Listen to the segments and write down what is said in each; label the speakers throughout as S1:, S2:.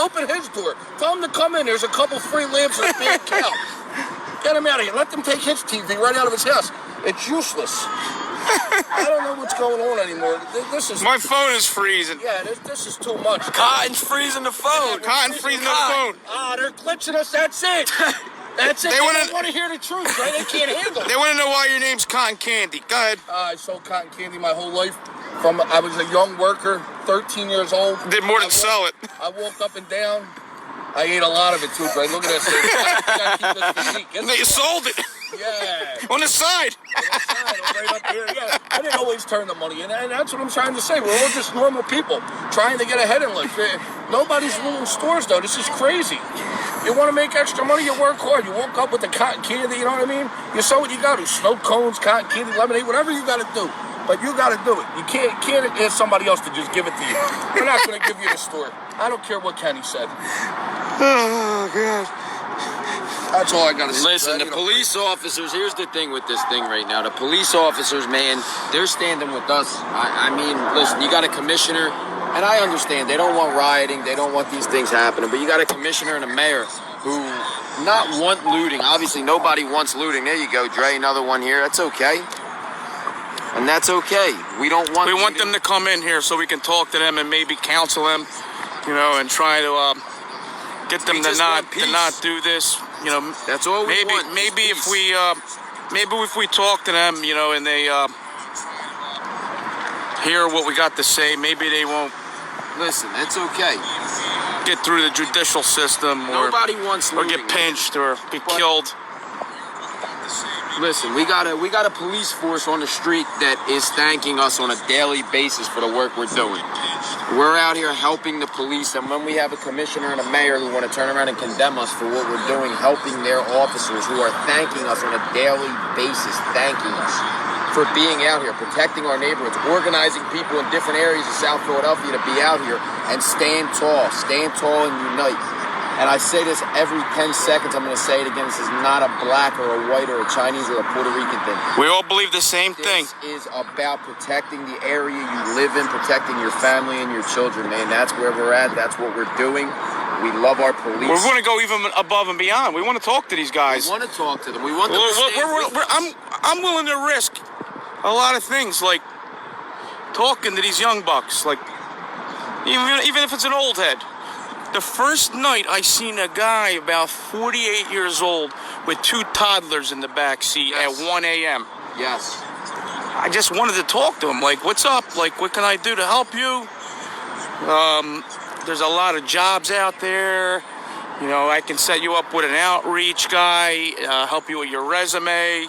S1: Open his door. Tell him to come in. There's a couple free lamps and a big couch. Get him out of here. Let them take his TV right out of his house. It's useless. I don't know what's going on anymore. This is
S2: my phone is freezing.
S1: Yeah, this is too much.
S3: Cotton's freezing the phone.
S2: Yeah, Cotton's freezing the phone.
S1: Ah, they're glitching us. That's it. That's it. They don't want to hear the truth, right? They can't handle it.
S2: They want to know why your name's Cotton Candy. Go ahead.
S1: I sold cotton candy my whole life. I was a young worker, 13 years old.
S2: Did more than sell it.
S1: I walked up and down. I ate a lot of it too, right? Look at this. You gotta keep this physique.
S2: You sold it.
S1: Yeah.
S2: On the side.
S1: Right up here. Yeah. I didn't always turn the money in, and that's what I'm trying to say. We're all just normal people trying to get ahead in life. Nobody's ruling stores, though. This is crazy. You want to make extra money, you work hard. You woke up with the cotton candy, you know what I mean? You saw what you got to. Snow cones, cotton candy, lemonade, whatever you got to do. But you got to do it. You can't ask somebody else to just give it to you. We're not going to give you the store. I don't care what Kenny said.
S2: Oh, God.
S1: That's all I got to say.
S3: Listen, the police officers, here's the thing with this thing right now. The police officers, man, they're standing with us. I mean, listen, you got a commissioner, and I understand they don't want rioting, they don't want these things happening, but you got a commissioner and a mayor who not want looting. Obviously, nobody wants looting. There you go, Dre, another one here. That's okay. And that's okay. We don't want.
S2: We want them to come in here so we can talk to them and maybe counsel them, you know, and try to get them to not do this. You know,
S3: that's all we want.
S2: Maybe if we talk to them, you know, and they hear what we got to say, maybe they won't.
S3: Listen, it's okay.
S2: Get through the judicial system,
S3: nobody wants looting,
S2: or get pinched, or be killed.
S3: Listen, we got a police force on the street that is thanking us on a daily basis for the work we're doing. We're out here helping the police, and when we have a commissioner and a mayor who want to turn around and condemn us for what we're doing, helping their officers who are thanking us on a daily basis, thanking us for being out here, protecting our neighborhoods, organizing people in different areas of South Philadelphia to be out here and stand tall and unite. And I say this every 10 seconds. I'm going to say it again. This is not a black or a white or a Chinese or a Puerto Rican thing.
S2: We all believe the same thing.
S3: This is about protecting the area you live in, protecting your family and your children, man. That's where we're at. That's what we're doing. We love our police.
S2: We're going to go even above and beyond. We want to talk to these guys.
S3: We want to talk to them. We want them to stand with us.
S2: I'm willing to risk a lot of things, like talking to these young bucks, like even if it's an old head. The first night I seen a guy about 48 years old with 2 toddlers in the back seat at 1 a.m.
S3: Yes.
S2: I just wanted to talk to him. Like, what's up? Like, what can I do to help you? There's a lot of jobs out there. You know, I can set you up with an outreach guy, help you with your resume.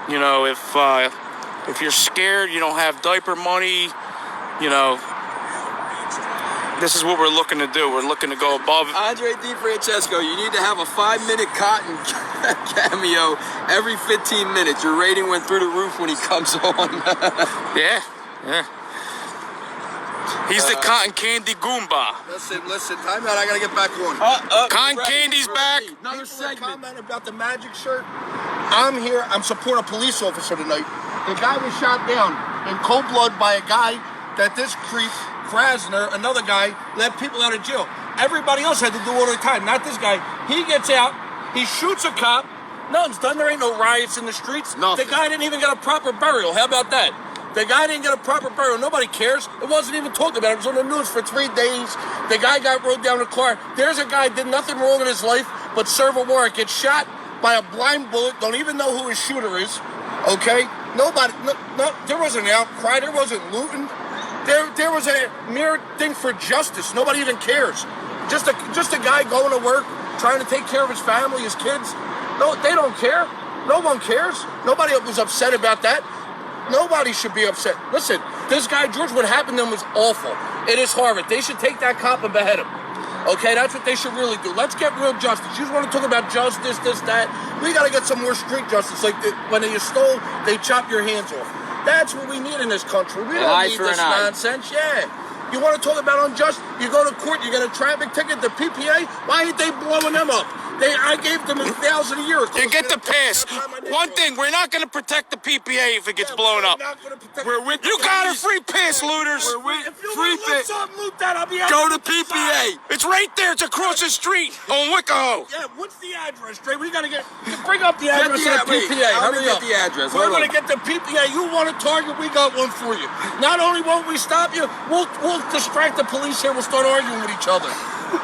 S2: You know, if you're scared, you don't have diaper money, you know, this is what we're looking to do. We're looking to go above.
S3: Andre DiFrancesco, you need to have a 5-minute Cotton cameo every 15 minutes. Your rating went through the roof when he comes on.
S2: Yeah. He's the Cotton Candy Goomba.
S1: Listen, time out. I got to get back on.
S2: Cotton Candy's back.
S1: Another segment. Comment about the magic shirt. I'm here. I'm supporting a police officer tonight. The guy was shot down in cold blood by a guy that this creep, Krasner, another guy, let people out of jail. Everybody else had to do all the time, not this guy. He gets out, he shoots a cop, nothing's done, there ain't no riots in the streets.
S3: Nothing.
S1: The guy didn't even get a proper burial, how about that? The guy didn't get a proper burial, nobody cares. It wasn't even talked about, it was on the news for 3 days. The guy got rode down a car. There's a guy, did nothing wrong in his life, but serve a warrant, gets shot by a blind bullet, don't even know who his shooter is, okay? Nobody, no, there wasn't an outcry, there wasn't looting. There was a mere thing for justice. Nobody even cares. Just a guy going to work, trying to take care of his family, his kids. No, they don't care. No one cares. Nobody was upset about that. Nobody should be upset. Listen, this guy, George, what happened to him was awful. It is horrible. They should take that cop and behead him. Okay, that's what they should really do. Let's get real justice. You just want to talk about justice, this, that. We got to get some more street justice. Like when you stole, they chop your hands off. That's what we need in this country. We don't need this nonsense. Yeah. You want to talk about unjust? You go to court, you get a traffic ticket, the PPA, why ain't they blowing them up? I gave them $1,000 a year.
S2: You get the pass. One thing, we're not going to protect the PPA if it gets blown up.
S3: We're with
S2: You got a free pass, looters.
S3: We're with
S1: If you
S3: free
S1: want
S3: pick.
S1: something, loot that, I'll be out.
S3: Go to PPA.
S2: It's right there. It's across the street on Wickaho.
S1: Yeah, what's the address, Trey? We gotta bring up the
S3: Get
S1: address
S3: the,
S1: of the PPA.
S3: I'm
S1: Hurry
S3: gonna
S1: up.
S3: get the address.
S1: We're
S3: Hold
S1: gonna
S3: on.
S1: get the PPA. You want a target? We got one for you. Not only won't we stop you, we'll distract the police here. We'll start arguing with each other.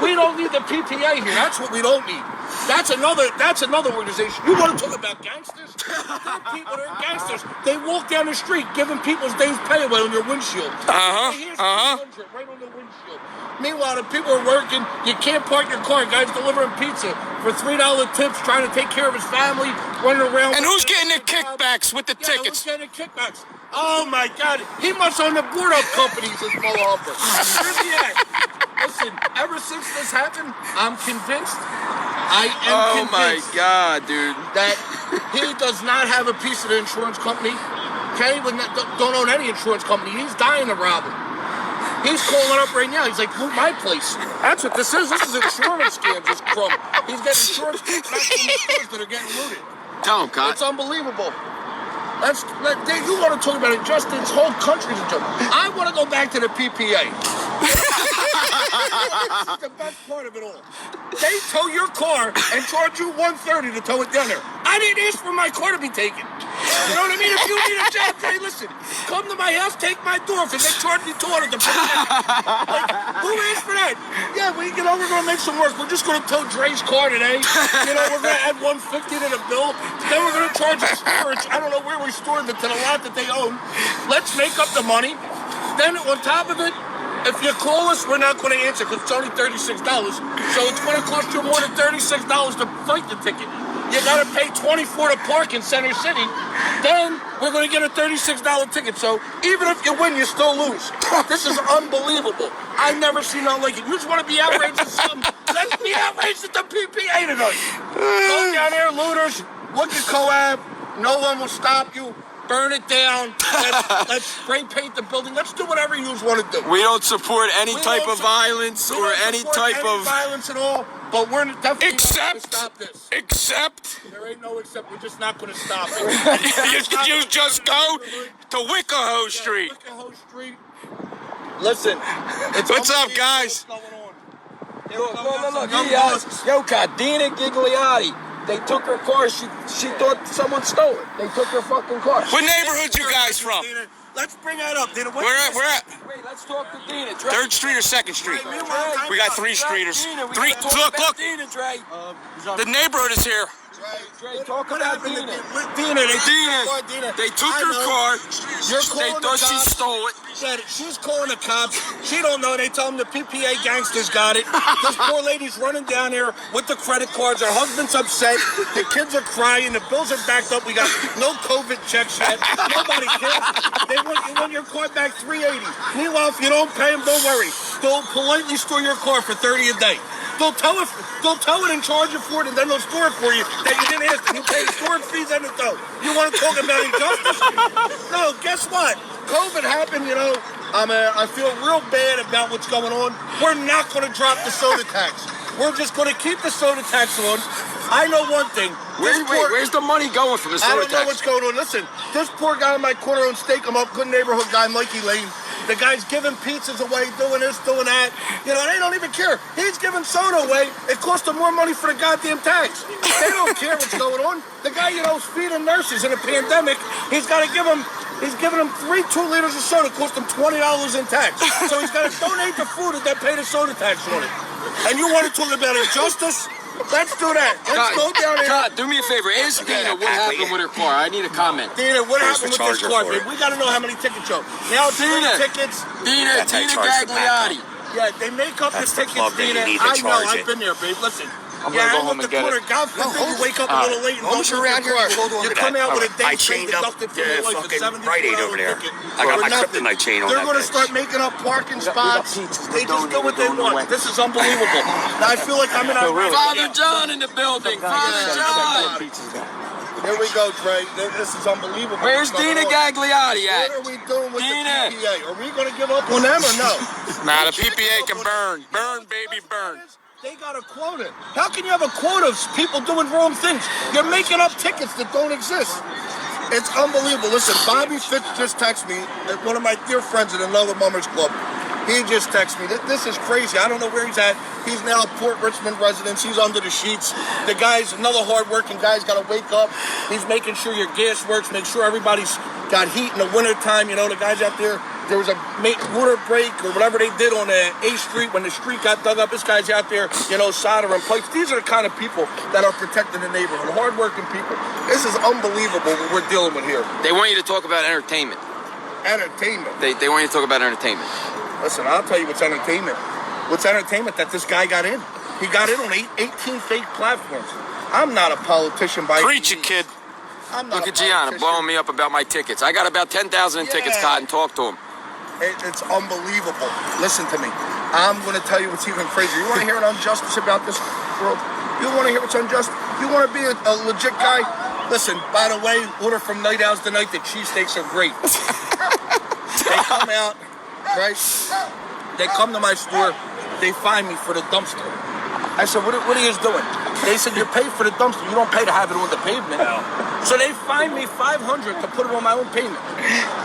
S1: We don't need the PPA here. That's what we don't need. That's another organization. You want to talk about gangsters? There are people that are gangsters. They walk down the street giving people's days pay away on their windshield. Here's 200 right on the windshield. Meanwhile, the people are working. You can't park your car. Guy's delivering pizza for $3 tips, trying to take care of his family, running around.
S2: And who's getting the kickbacks with the tickets?
S1: Who's getting the kickbacks? Oh my God! He must own the board up companies, this motherfucker. Where's he at? Listen, ever since this happened, I'm convinced. I am convinced.
S3: My God, dude.
S1: That he does not have a piece of the insurance company. Okay, don't own any insurance company. He's dying to rob him. He's calling up right now. He's like, loot my place. That's what this is. This is insurance scam, just crumb. He's getting insurance back from the stores that are getting looted.
S3: Tell him, Cot.
S1: It's unbelievable. You want to talk about injustice? Whole country's a joke. I want to go back to the PPA. This is the best part of it all. They tow your car and charge you $130 to tow it down there. I didn't ask for my car to be taken. You know what I mean? If you need a job, hey, listen, come to my house, take my door, because they charge me $200 to put it down. Like, who asked for that? Yeah, we're going to make some work. We're just going to tow Dre's car today. We're going to add $150 to the bill. Then we're going to charge us storage. I don't know where we stored it, to the lot that they own. Let's make up the money. Then on top of it, if you call us, we're not going to answer because it's only $36. So it's going to cost you more than $36 to fight the ticket. You got to pay $24 to park in Center City. Then we're going to get a $36 ticket. So even if you win, you still lose. This is unbelievable. I've never seen nothing like it. You just want to be outraged at something. Let's be outraged at the PPA tonight. Go down there, looters. Look at Coab. No one will stop you. Burn it down. Let's spray paint the building. Let's do whatever you want to do.
S3: We don't support any type of violence or any type of
S1: violence at all. But we're definitely not going to stop this.
S2: Except
S1: There ain't no except. We're just not going to stop it.
S2: you just go to Wickaho Street.
S1: Wickaho Street. Listen.
S2: What's up, guys?
S1: What's going on?
S3: Look. Yo, Dina Gigliotti. They took her car. She thought someone stole it. They took her fucking car.
S2: What neighborhood you guys from?
S1: Let's bring that up. Dina,
S2: We're at
S3: Wait, let's talk to Dina.
S2: 3rd Street or 2nd Street? We got 3 streeters. Look.
S3: Dina, Dre.
S2: The neighborhood is here.
S3: Dre, talk about Dina.
S1: Dina,
S3: They took her car.
S1: You're
S3: They
S1: calling
S3: thought
S1: the
S3: she
S1: cops.
S3: stole it.
S1: She's calling the cops. She don't know. They tell them the PPA gangsters got it. This poor lady's running down here with the credit cards. Her husband's upset. The kids are crying. The bills are backed up. We got no COVID checks yet. Nobody cares. They want your car back $380. Meanwhile, if you don't pay them, don't worry. They'll politely store your car for $30 a day. They'll tow it and charge you for it, and then they'll store it for you that you didn't ask them. You pay the storage fees and the tow. You want to talk about injustice? No, guess what? COVID happened, I feel real bad about what's going on. We're not going to drop the soda tax. We're just going to keep the soda tax on. I know one thing.
S3: Where's the money going from the soda tax?
S1: I don't know what's going on. Listen, this poor guy in my corner on Steak 'em Up, good neighborhood guy, Mikey Lane. The guy's giving pizzas away, doing this, doing that. They don't even care. He's giving soda away. It costs him more money for the goddamn tax. They don't care what's going on. The guy, feeding nurses in a pandemic, he's giving them 3 2-liters of soda, cost him $20 in tax. So he's got to donate the food and then pay the soda tax on it. And you want to talk about injustice? Let's do that. Let's go down there.
S3: Todd, do me a favor. Ask Dina what happened with her car. I need a comment.
S1: Dina, what happened with this car, babe? We got to know how many tickets show. Now,
S3: Dina.
S1: tickets.
S3: Dina Gagliotti.
S1: Yeah, they make up the tickets, Dina. I know. I've been there, babe. Listen.
S2: I'm gonna go home and get it.
S1: God forbid you wake up a little late and don't around here. You come out with a day chain deducted from your life at $74
S4: over there.
S1: ticket.
S4: I got my
S1: For nothing.
S4: kryptonite chain on
S1: They're
S4: that
S1: going to
S4: bitch.
S1: start making up parking spots. They just do what they want. This is unbelievable. Now I feel like I'm in a
S3: Father John in the building. Father John.
S1: Here we go, Trey. This is unbelievable.
S3: Where's Dina Gagliotti at?
S1: What are we doing with
S3: Dina.
S1: the PPA? Are we going to give up on them or no?
S2: Nah, the PPA can burn. Burn, baby, burn.
S1: They got a quota. How can you have a quota of people doing wrong things? You're making up tickets that don't exist. It's unbelievable. Listen, Bobby Fitz just texted me, one of my dear friends at another Mummers Club. He just texted me. This is crazy. I don't know where he's at. He's now a Port Richmond resident. He's under the sheets. The guy's another hard-working guy's got to wake up. He's making sure your gas works, make sure everybody's got heat in the wintertime. You know, the guys out there, there was a water break or whatever they did on 8th Street when the street got dug up. This guy's out there, you know, soldering pipes. These are the kind of people that are protecting the neighborhood, hard-working people. This is unbelievable what we're dealing with here.
S3: They want you to talk about entertainment.
S1: Entertainment.
S3: They want you to talk about entertainment.
S1: Listen, I'll tell you what's entertainment. What's entertainment that this guy got in. He got in on 18 fake platforms. I'm not a politician by
S2: Preach it, kid.
S1: I'm not
S3: Look
S1: a
S3: at Gianna
S1: politician.
S3: blowing me up about my tickets. I got about 10,000 in tickets,
S1: Yeah.
S3: Cotton. Talk to him.
S1: It's unbelievable. Listen to me. I'm going to tell you what's even crazier. You want to hear an injustice about this world? You want to hear what's unjust? You want to be a legit guy? Listen, by the way, order from Night Owls tonight. The cheesesteaks are great. They come out, right? They come to my store. They find me for the dumpster. I said, what are you guys doing? They said, you pay for the dumpster. You don't pay to have it on the pavement. So they fined me $500 to put it on my own pavement.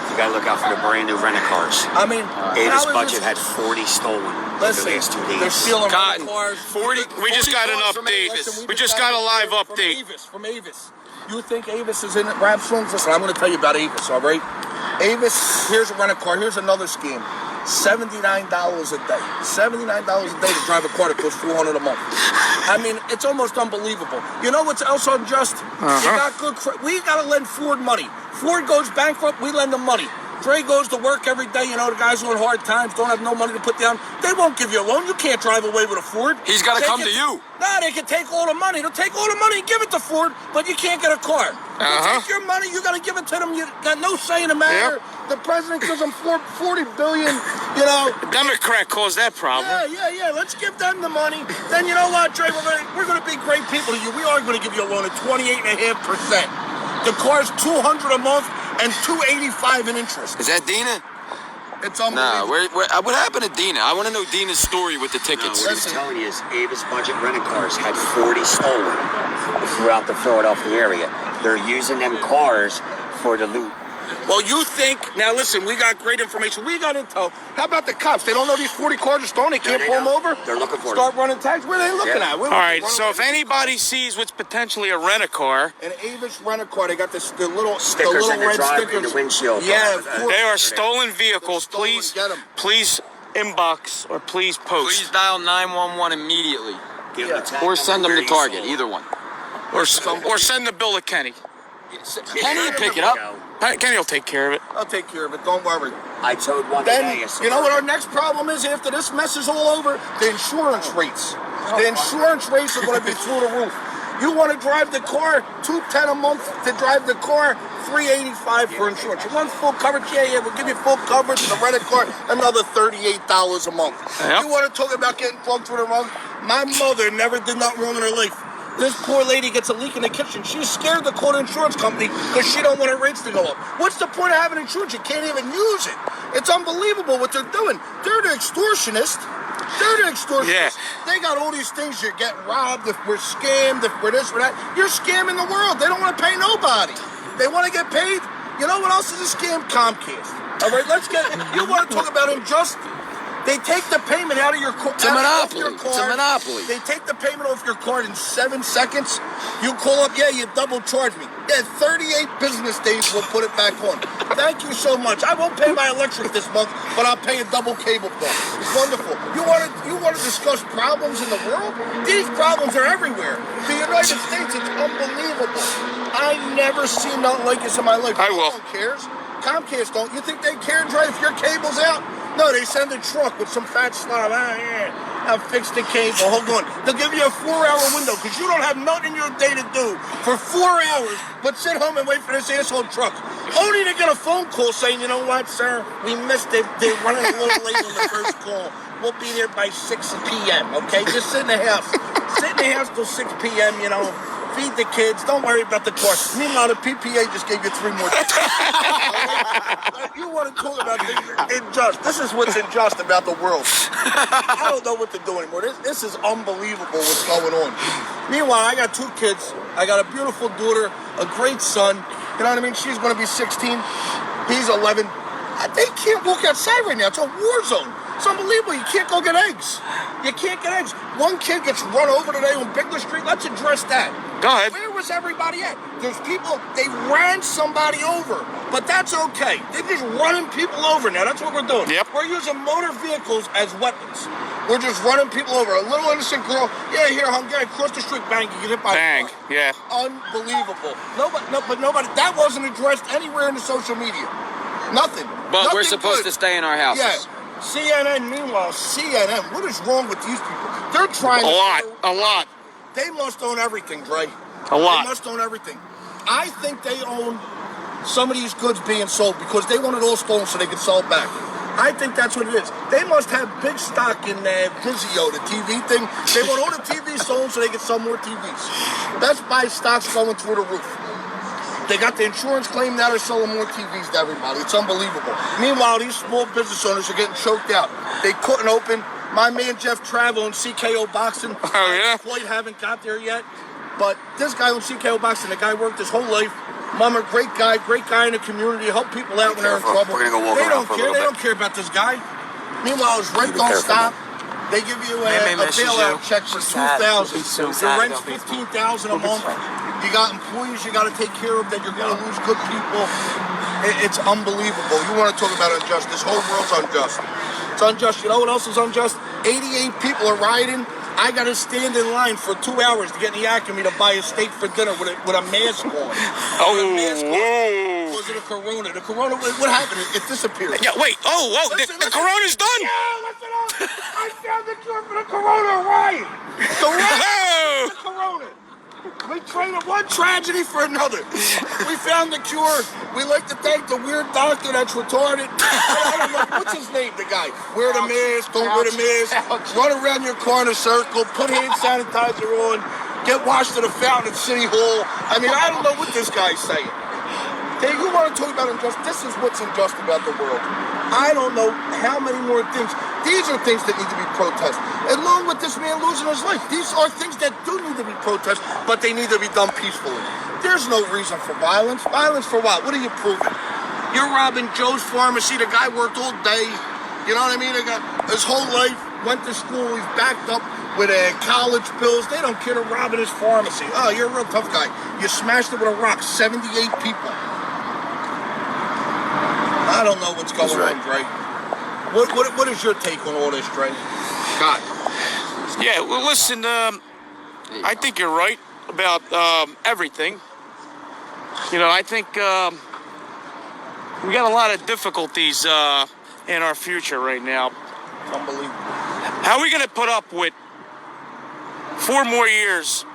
S4: You gotta look out for the brand new rent-a-cars.
S1: I mean,
S4: Avis
S1: how is
S4: budget
S1: this-
S4: had 40 stolen in the
S1: Listen,
S4: last 2
S1: they're
S4: days.
S1: stealing
S3: Cotton,
S1: cars.
S3: 40
S2: We just got an
S3: cars from
S2: update.
S3: Avis.
S2: We just got a live update.
S1: From Avis. You think Avis is in rap songs? Listen, I'm going to tell you about Avis, all right? Avis, here's a rent-a-car. Here's another scheme. $79 a day. $79 a day to drive a car that costs $400 a month. I mean, it's almost unbelievable. You know what's else unjust? You got we got to lend Ford money. Ford goes bankrupt, we lend them money. Dre goes to work every day, you know, the guys on hard times, don't have no money to put down. They won't give you a loan. You can't drive away with a Ford.
S3: He's got to
S1: They
S3: come
S1: can-
S3: to you.
S1: Nah, they can take all the money. They'll take all the money and give it to Ford, but you can't get a car. They'll take your money, you got to give it to them. You got no say in the matter. The president gives them $40 billion, you know.
S2: Democrat caused that problem.
S1: Yeah. Let's give them the money. Then you know what, Dre? We're gonna be great people to you. We are gonna give you a loan at 28.5%. The car's $200 a month and $285 in interest.
S3: Is that Dina?
S1: It's
S3: Nah,
S1: unbelievable.
S3: what happened to Dina? I want to know Dina's story with the
S4: No,
S3: tickets.
S4: what he's telling you is Avis budget rent-a-cars had 40 stolen throughout the Philadelphia area. They're using them cars for the loot.
S1: Well, you think, now listen, we got great information. We got intel. How about the cops? They don't know these 40 cars are stolen. They can't
S4: they
S1: pull them
S4: don't.
S1: over?
S4: They're looking for
S1: Start
S4: them.
S1: running tags. Where are they looking
S4: Yeah.
S1: at?
S2: All right, so if anybody sees what's potentially a rent-a-car,
S1: An Avis rent-a-car, they got the little
S4: Stickers
S1: the
S4: in the
S1: red
S4: drive,
S1: stickers.
S4: in the windshield.
S1: Yeah, of course.
S2: they are stolen vehicles.
S1: They're stolen.
S2: Please,
S1: Get 'em.
S2: please inbox or please post.
S3: Please dial 911 immediately.
S4: Give them a tag
S3: Or
S4: number
S3: send them
S4: where
S3: to
S4: you
S3: Target,
S4: sold.
S3: either one.
S2: Or send the bill to Kenny.
S3: Kenny will pick it up.
S2: Kenny will take care of it.
S1: I'll take care of it. Don't worry.
S4: I towed one
S1: Then,
S4: today.
S1: you know what our next problem is after this mess is all over? The insurance rates. The insurance rates are going to be through the roof. You want to drive the car, $210 a month to drive the car, $385 for insurance. You want full coverage? Yeah, we'll give you full coverage. The rented car, another $38 a month.
S2: Yep.
S1: You want to talk about getting plugged through the roof? My mother never did nothing wrong in her life. This poor lady gets a leak in the kitchen. She's scared to call the insurance company because she don't want her rates to go up. What's the point of having insurance? You can't even use it. It's unbelievable what they're doing. They're the extortionists.
S2: Yeah.
S1: They got all these things. You get robbed if we're scammed, if we're this or that. You're scamming the world. They don't want to pay nobody. They want to get paid. You know what else is a scam? Comcast. All right, you want to talk about injustice? They take the payment out of your card.
S3: It's a monopoly. It's a monopoly.
S1: They take the payment off your card in 7 seconds. You call up, you double charge me. Yeah, 38 business days we'll put it back on. Thank you so much. I won't pay my electric this month, but I'll pay a double cable bill. It's wonderful. You want to discuss problems in the world? These problems are everywhere. The United States, it's unbelievable. I never seen nothing like this in my life.
S2: I will.
S1: No one cares. Comcast don't. You think they care, Dre, if your cable's out? No, they send a truck with some fat slob. I'll fix the cable. Hold on. They'll give you a 4-hour window because you don't have nothing in your day to do for 4 hours but sit home and wait for this asshole truck. Only to get a phone call saying, you know what, sir? We missed it. They're running a little late on the first call. We'll be there by 6 p.m., okay? Just sit in the house. Sit in the house till 6 p.m., you know. feed the kids, don't worry about the cost. Meanwhile, the PPA just gave you 3 more days. You want to talk about things unjust. This is what's unjust about the world. I don't know what to do anymore. This is unbelievable what's going on. Meanwhile, I got 2 kids. I got a beautiful daughter, a great son. You know what I mean? She's going to be 16. He's 11. They can't walk outside right now. It's a war zone. It's unbelievable. You can't go get eggs. You can't get eggs. One kid gets run over today on Bigler Street. Let's address that.
S2: Go ahead.
S1: Where was everybody at? There's people, they ran somebody over. But that's okay. They're just running people over now. That's what we're doing.
S2: Yep.
S1: We're using motor vehicles as weapons. We're just running people over. A little innocent girl, yeah, here, Hungary, across the street, bang, you get hit by
S2: Bang,
S1: a car.
S2: yeah.
S1: Unbelievable. But nobody, that wasn't addressed anywhere in the social media. Nothing.
S3: But we're
S1: Nothing
S3: supposed
S1: good.
S3: to stay in our houses.
S1: Yeah. CNN, meanwhile, CNN, what is wrong with these people? They're trying
S2: A lot.
S1: They must own everything, Dre.
S2: A lot.
S1: They must own everything. I think they own some of these goods being sold because they want it all stolen so they can sell it back. I think that's what it is. They must have big stock in Vizio, the TV thing. They want all the TVs sold so they can sell more TVs. Best Buy stock's going through the roof. They got the insurance claim, now they're selling more TVs to everybody. It's unbelievable. Meanwhile, these small business owners are getting choked out. They couldn't open. My man Jeff Travel and CKO Boxing.
S2: Oh, yeah?
S1: Quite haven't got there yet. But this guy on CKO Boxing, the guy worked his whole life. Mama, great guy in the community, help people out when they're in trouble.
S4: We're gonna go walk
S1: They
S4: around
S1: don't
S4: for a
S1: care.
S4: little
S1: They
S4: bit.
S1: don't care about this guy. Meanwhile, his rent don't stop. They give you a bailout check for $2,000. Your rent's $15,000 a month. You got employees you got to take care of that you're going to lose good people. It's unbelievable. You want to talk about unjust. This whole world's unjust. It's unjust. You know what else is unjust? 88 people are rioting. I got to stand in line for 2 hours to get in the Acme to buy a steak for dinner with a mask on.
S2: Oh,
S1: Because of the corona. The corona, what happened? It disappeared.
S2: yeah, wait. Oh, whoa.
S1: Listen,
S2: the corona's done?
S1: Yeah, listen up. I found the cure for the corona riot. The riot
S2: Oh.
S1: the corona. We traded one tragedy for another. We found the cure. We like to thank the weird doctor that's retarded. I don't know, what's his name, the guy? Wear the mask, don't wear the mask. Run around your car in a circle, put hand sanitizer on, get washed at a fountain at City Hall. I mean, I don't know what this guy's saying. Hey, you want to talk about injustice? This is what's unjust about the world. I don't know how many more things. These are things that need to be protested. Along with this man losing his life, these are things that do need to be protested, but they need to be done peacefully. There's no reason for violence. Violence for what? What are you proving? You're robbing Joe's pharmacy. The guy worked all day. You know what I mean? The guy, his whole life, went to school. He's backed up with college bills. They don't care to robbing his pharmacy. Oh, you're a real tough guy. You smashed it with a rock. 78 people. I don't know what's going on, Dre. What is your take on all this, Dre? God.
S2: Yeah, well, listen, I think you're right about everything. You know, I think we got a lot of difficulties in our future right now.
S1: Unbelievable.
S2: How are we going to put up with 4 more years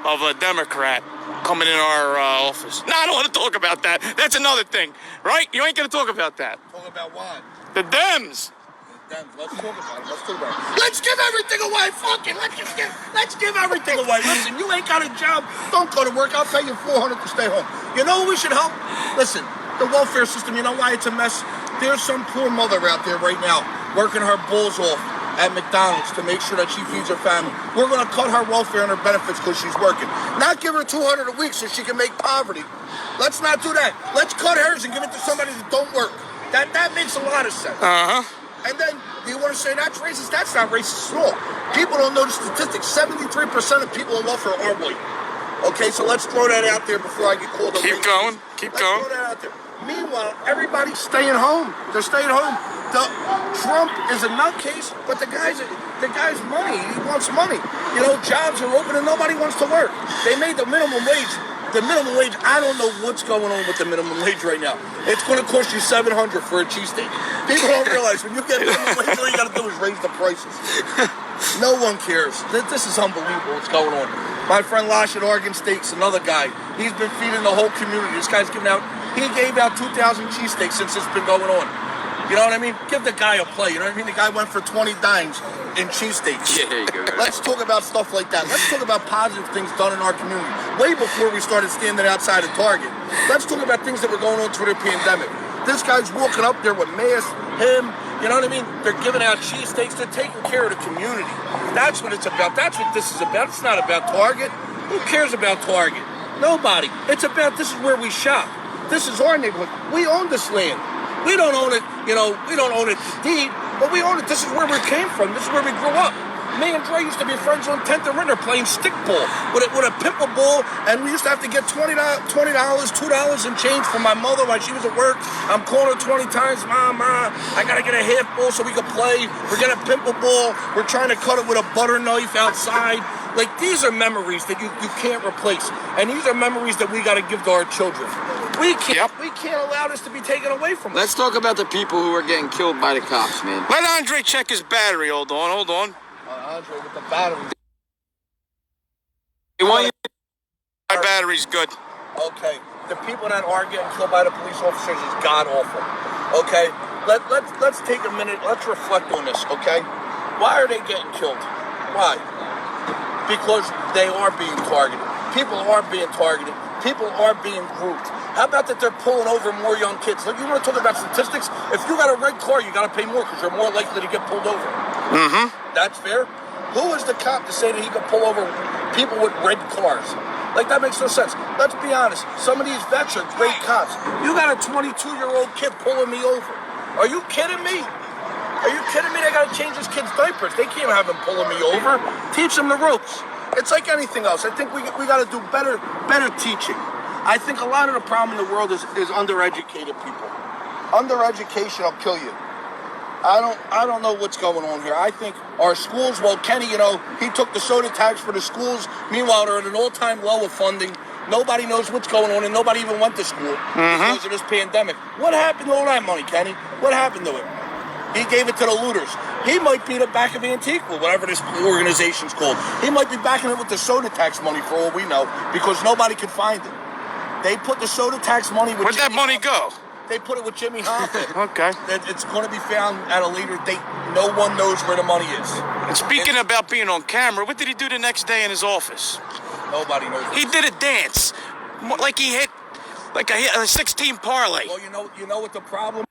S2: of a Democrat coming in our office? No, I don't want to talk about that. That's another thing, right? You ain't going to talk about that.
S1: Talk about what?
S2: The Dems.
S1: Let's talk about it. Let's talk about it. Let's give everything away. Fuck it. Let's give everything away. Listen, you ain't got a job. Don't go to work. I'll pay you $400 to stay home. You know who we should help? Listen, the welfare system, you know why it's a mess? There's some poor mother out there right now working her balls off at McDonald's to make sure that she feeds her family. We're going to cut her welfare and her benefits because she's working. Not give her $200 a week so she can make poverty. Let's not do that. Let's cut hers and give it to somebody that don't work. That makes a lot of sense.
S2: Uh-huh.
S1: And then you want to say that's racist? That's not racist at all. People don't know the statistics. 73% of people on welfare are white. Okay, so let's throw that out there before I get called a racist.
S2: Keep going. Keep
S1: Let's
S2: going.
S1: throw that out there. Meanwhile, everybody's staying home. They're staying home. Trump is a nutcase, but the guy's money. He wants money. You know, jobs are open and nobody wants to work. They made the minimum wage. The minimum wage, I don't know what's going on with the minimum wage right now. It's going to cost you $700 for a cheesesteak. People don't realize when you get minimum wage, all you got to do is raise the prices. No one cares. This is unbelievable what's going on. My friend Lash at Oregon Steaks, another guy, he's been feeding the whole community. This guy's giving out, he gave out 2,000 cheesesteaks since it's been going on. You know what I mean? Give the guy a play. You know what I mean? The guy went for 20 dimes in cheesesteaks.
S3: Yeah, there you go.
S1: Let's talk about stuff like that. Let's talk about positive things done in our community. Way before we started standing outside of Target. Let's talk about things that were going on through the pandemic. This guy's walking up there with masks, him, you know what I mean? They're giving out cheesesteaks. They're taking care of the community. That's what it's about. That's what this is about. It's not about Target. Who cares about Target? Nobody. It's about this is where we shop. This is our neighborhood. We own this land. We don't own it, you know, we don't own it to deed, but we own it. This is where we came from. This is where we grew up. Me and Dre used to be friends on 10th and Ritter playing stickball with a pimple ball, and we used to have to get $20, $2 and change from my mother while she was at work. I'm calling her 20 times, Ma, I gotta get a half ball so we can play. We're getting a pimple ball. We're trying to cut it with a butter knife outside. Like, these are memories that you can't replace, and these are memories that we gotta give to our children. We can't allow this to be taken away from us.
S3: Let's talk about the people who are getting killed by the cops, man.
S2: Let Andre check his battery. Hold on.
S1: Andre with the battery.
S2: My battery's good.
S1: Okay, the people that are getting killed by the police officers is god awful. Okay, let's take a minute. Let's reflect on this. Okay, why are they getting killed? Why? Because they are being targeted. People are being targeted. People are being grouped. How about that they're pulling over more young kids? Look, you want to talk about statistics? If you got a red car, you got to pay more because you're more likely to get pulled over.
S2: Mm-hmm.
S1: That's fair. Who is the cop to say that he can pull over people with red cars? Like, that makes no sense. Let's be honest. Some of these vets are great cops. You got a 22-year-old kid pulling me over. Are you kidding me? Are you kidding me? They got to change this kid's diapers. They can't have him pulling me over. Teach him the ropes. It's like anything else. I think we got to do better teaching. I think a lot of the problem in the world is undereducated people. Undereducation will kill you. I don't know what's going on here. I think our schools, well, Kenny, you know, he took the soda tax for the schools. Meanwhile, they're at an all-time low of funding. Nobody knows what's going on, and nobody even went to school because of this pandemic. What happened to all that money, Kenny? What happened to it? He gave it to the looters. He might be the back of Antiqua, whatever this organization's called. He might be backing it with the soda tax money for all we know, because nobody could find it. They put the soda tax money with
S2: Where'd that money go?
S1: They put it with Jimmy Hoffa.
S2: Okay.
S1: It's going to be found at a later date. No one knows where the money is.
S2: And speaking about being on camera, what did he do the next day in his office?
S1: Nobody knows.
S2: He did a dance, like he hit, like a 16 parlay.
S1: Well, you know what the problem